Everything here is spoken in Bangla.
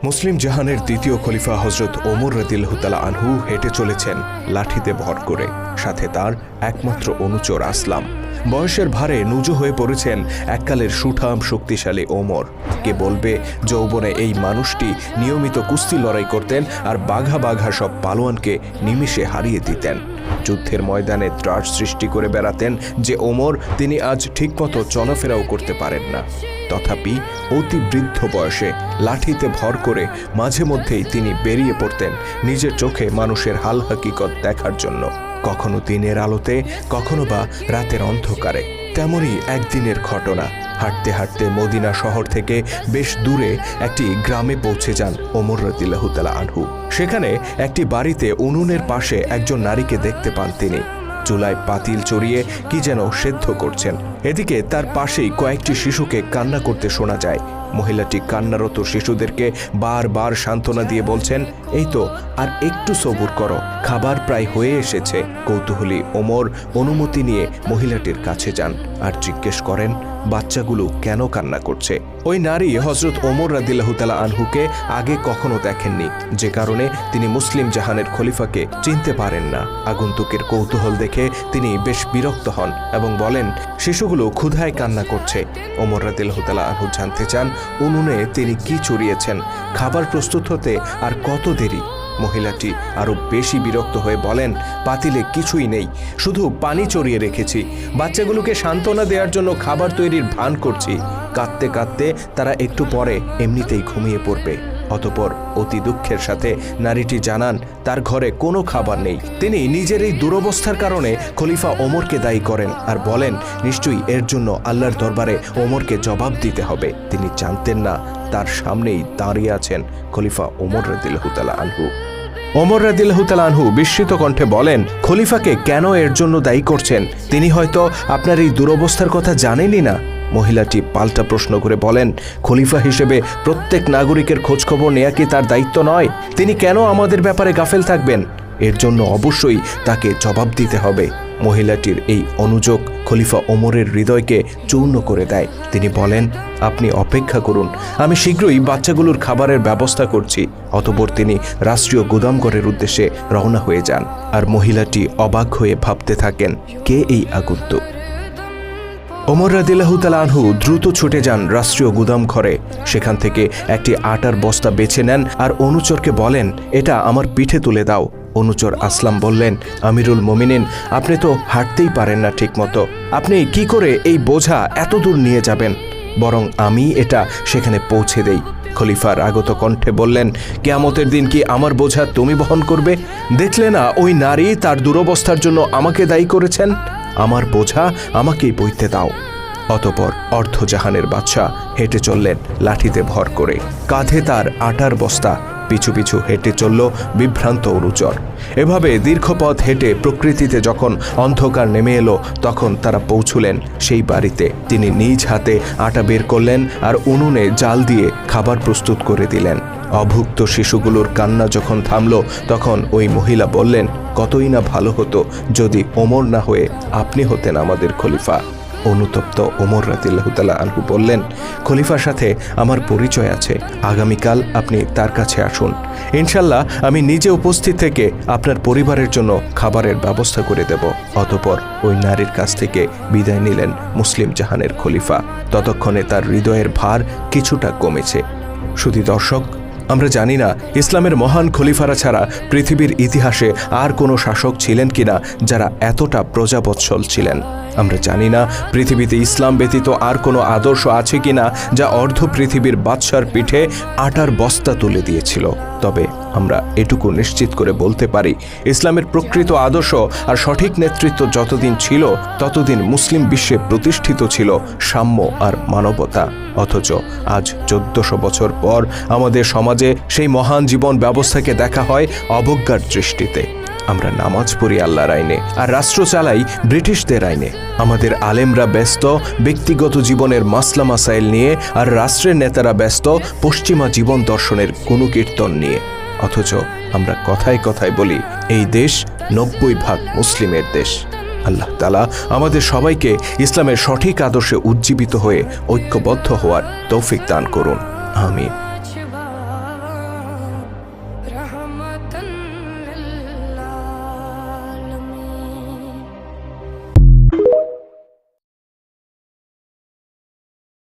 মুসলিম জাহানের দ্বিতীয় খলিফা হজরত ওমর রাদিয়াল্লাহু তাআলা আনহু হেঁটে চলেছেন লাঠিতে ভর করে, সাথে তার একমাত্র অনুচর আসলাম। বয়সের ভারে নুজু হয়ে পড়েছেন এককালের সুঠাম শক্তিশালী ওমর। কে বলবে যৌবনে এই মানুষটি নিয়মিত কুস্তি লড়াই করতেন আর বাঘা বাঘা সব পালোয়ানকে নিমিষে হারিয়ে দিতেন। যুদ্ধের ময়দানে ত্রাস সৃষ্টি করে বেড়াতেন যে ওমর, তিনি আজ ঠিকমতো চলাফেরাও করতে পারেন না। তথাপি অতি বৃদ্ধ বয়সে লাঠিতে ভর করে মাঝে মধ্যেই তিনি বেরিয়ে পড়তেন নিজের চোখে মানুষের হাল হাকিকত দেখার জন্য, কখনো দিনের আলোতে, কখনো বা রাতের অন্ধকারে। তেমনই একদিনের ঘটনা। হাঁটতে হাঁটতে মদিনা শহর থেকে বেশ দূরে একটি গ্রামে পৌঁছে যান ওমর রাদিয়াল্লাহু তাআলা আনহু। সেখানে একটি বাড়িতে উনুনের পাশে একজন নারীকে দেখতে পান তিনি। চুলায় পাতিল চড়িয়ে কি যেন সেদ্ধ করছেন। এদিকে তার পাশেই কয়েকটি শিশুকে কান্না করতে শোনা যায়। মহিলাটি কান্নারত শিশুদেরকে বারবার সান্ত্বনা দিয়ে বলছেন, এই তো আর একটু সবুর করো, খাবার প্রায় হয়ে এসেছে। কৌতূহলী ওমর অনুমতি নিয়ে মহিলাটির কাছে যান আর জিজ্ঞেস করেন বাচ্চাগুলো কেন কান্না করছে। ওই নারী হযরত ওমর রাদিয়াল্লাহু তাআলা আনহুকে আগে কখনো দেখেননি, যে কারণে তিনি মুসলিম জাহানের খলিফাকে চিনতে পারেন না। আগন্তুকের কৌতূহল দেখে তিনি বেশ বিরক্ত হন এবং বলেন, শিশুগুলো ক্ষুধায় কান্না করছে। ওমর রাদিয়াল্লাহু তাআলা আনহু জানতে চান উনুনে তিনি কি চড়িয়েছেন, খাবার প্রস্তুত হতে আর কত দেরি। মহিলাটি আরো বেশি বিরক্ত হয়ে বলেন, পাতিলে কিছুই নেই, শুধু পানি চড়িয়ে রেখেছি। বাচ্চাগুলোকে সান্ত্বনা দেওয়ার জন্য খাবার তৈরির ভান করছি। কাঁদতে কাঁদতে তারা একটু পরে এমনিতেই ঘুমিয়ে পড়বে। অতঃপর অতি দুঃখের সাথে নারীটি জানান তার ঘরে কোনো খাবার নেই। তিনি নিজের এই দুরবস্থার কারণে খলিফা ওমরকে দায়ী করেন আর বলেন, নিশ্চয়ই এর জন্য আল্লাহর দরবারে ওমরকে জবাব দিতে হবে। তিনি জানতেন না তার সামনেই দাঁড়িয়ে আছেন খলিফা ওমর রাদিয়াল্লাহু তাআলা আনহু। ওমর রাদিয়াল্লাহু তাআলা আনহু বিস্মিত কণ্ঠে বলেন, খলিফাকে কেন এর জন্য দায়ী করছেন? তিনি হয়তো আপনার এই দুরবস্থার কথা জানেনই না। মহিলাটি পাল্টা প্রশ্ন করে বলেন, খলিফা হিসেবে প্রত্যেক নাগরিকের খোঁজখবর নেয়া কি তার দায়িত্ব নয়? তিনি কেন আমাদের ব্যাপারে গাফেল থাকবেন? এর জন্য অবশ্যই তাকে জবাব দিতে হবে। মহিলাটির এই অনুযোগ খলিফা ওমরের হৃদয়কে চূর্ণ করে দেয়। তিনি বলেন, আপনি অপেক্ষা করুন, আমি শীঘ্রই বাচ্চাগুলোর খাবারের ব্যবস্থা করছি। অতঃপর তিনি রাষ্ট্রীয় গুদামঘরের উদ্দেশ্যে রওনা হয়ে যান। আর মহিলাটি অবাক হয়ে ভাবতে থাকেন, কে এই আগন্তুক? ওমর রাদিয়াল্লাহু তাআলা আনহু দ্রুত ছুটে যান রাষ্ট্রীয় গুদাম ঘরে। সেখান থেকে একটি আটার বস্তা বেছে নেন আর অনুচরকে বলেন, এটা আমার পিঠে তুলে দাও। অনুচর আসলাম বললেন, আমিরুল মুমিনিন, আপনি তো হাঁটতেই পারেন না ঠিক মতো, আপনি কি করে এই বোঝা এত দূর নিয়ে যাবেন? বরং আমি এটা সেখানে পৌঁছে দেই। খলিফার আগত কণ্ঠে বললেন, কিয়ামতের দিন কি আমার বোঝা তুমি বহন করবে? দেখলে না ওই নারী তার দুরবস্থার জন্য আমাকে দায়ী করেছেন? আমার বোঝা আমাকেই বইতে দাও। অতঃপর অর্ধজাহানের বাদশা হেঁটে চললেন লাঠিতে ভর করে, কাঁধে তার আটার বস্তা, পিছু পিছু হেঁটে চলল বিভ্রান্ত অনুচর। এভাবে দীর্ঘ পথ হেঁটে প্রকৃতিতে যখন অন্ধকার নেমে এলো, তখন তারা পৌঁছলেন সেই বাড়িতে। তিনি নিজ হাতে আটা বের করলেন আর উনুনে জাল দিয়ে খাবার প্রস্তুত করে দিলেন। অভুক্ত শিশুগুলোর কান্না যখন থামল, তখন ওই মহিলা বললেন, কতই না ভালো হতো যদি ওমর না হয়ে আপনি হতেন আমাদের খলিফা। অনুতপ্ত ওমর রাদিয়াল্লাহু তাআলা আনহু বললেন, খলিফার সাথে আমার পরিচয় আছে, আগামীকাল আপনি তার কাছে আসুন। ইনশাল্লাহ আমি নিজে উপস্থিত থেকে আপনার পরিবারের জন্য খাবারের ব্যবস্থা করে দেব। অতঃপর ওই নারীর কাছ থেকে বিদায় নিলেন মুসলিম জাহানের খলিফা। ততক্ষণে তার হৃদয়ের ভার কিছুটা কমেছে। শুধু দর্শক, আমরা জানি না ইসলামের মহান খলিফারা ছাড়া পৃথিবীর ইতিহাসে আর কোনো শাসক ছিলেন কিনা যারা এতটা প্রজাবৎসল ছিলেন। আমরা জানি না পৃথিবীতে ইসলাম ব্যতীত আর কোনো আদর্শ আছে কিনা যা অর্ধ পৃথিবীর বাদশার পিঠে আটার বস্তা তুলে দিয়েছিল। তবে আমরা এটুকু নিশ্চিত করে বলতে পারি, ইসলামের প্রকৃত আদর্শ আর সঠিক নেতৃত্ব যতদিন ছিল, ততদিন মুসলিম বিশ্বে প্রতিষ্ঠিত ছিল সাম্য আর মানবতা। অথচ আজ 1400 বছর পর আমাদের সমাজে সেই মহান জীবন ব্যবস্থাকে দেখা হয় অবজ্ঞার দৃষ্টিতে। আমরা নামাজ পড়ি আল্লাহর আইনে আর রাষ্ট্র চালাই ব্রিটিশদের আইনে। আমাদের আলেমরা ব্যস্ত ব্যক্তিগত জীবনের মাসলা মাসাইল নিয়ে আর রাষ্ট্রের নেতারা ব্যস্ত পশ্চিমা জীবন দর্শনের গুণকীর্তন নিয়ে। অথচ আমরা কথায় কথায় বলি এই দেশ 90% মুসলিমের দেশ। আল্লাহ তাআলা আমাদের সবাইকে ইসলামের সঠিক আদর্শে উজ্জীবিত হয়ে ঐক্যবদ্ধ হওয়ার তৌফিক দান করুন। আমিন। वतन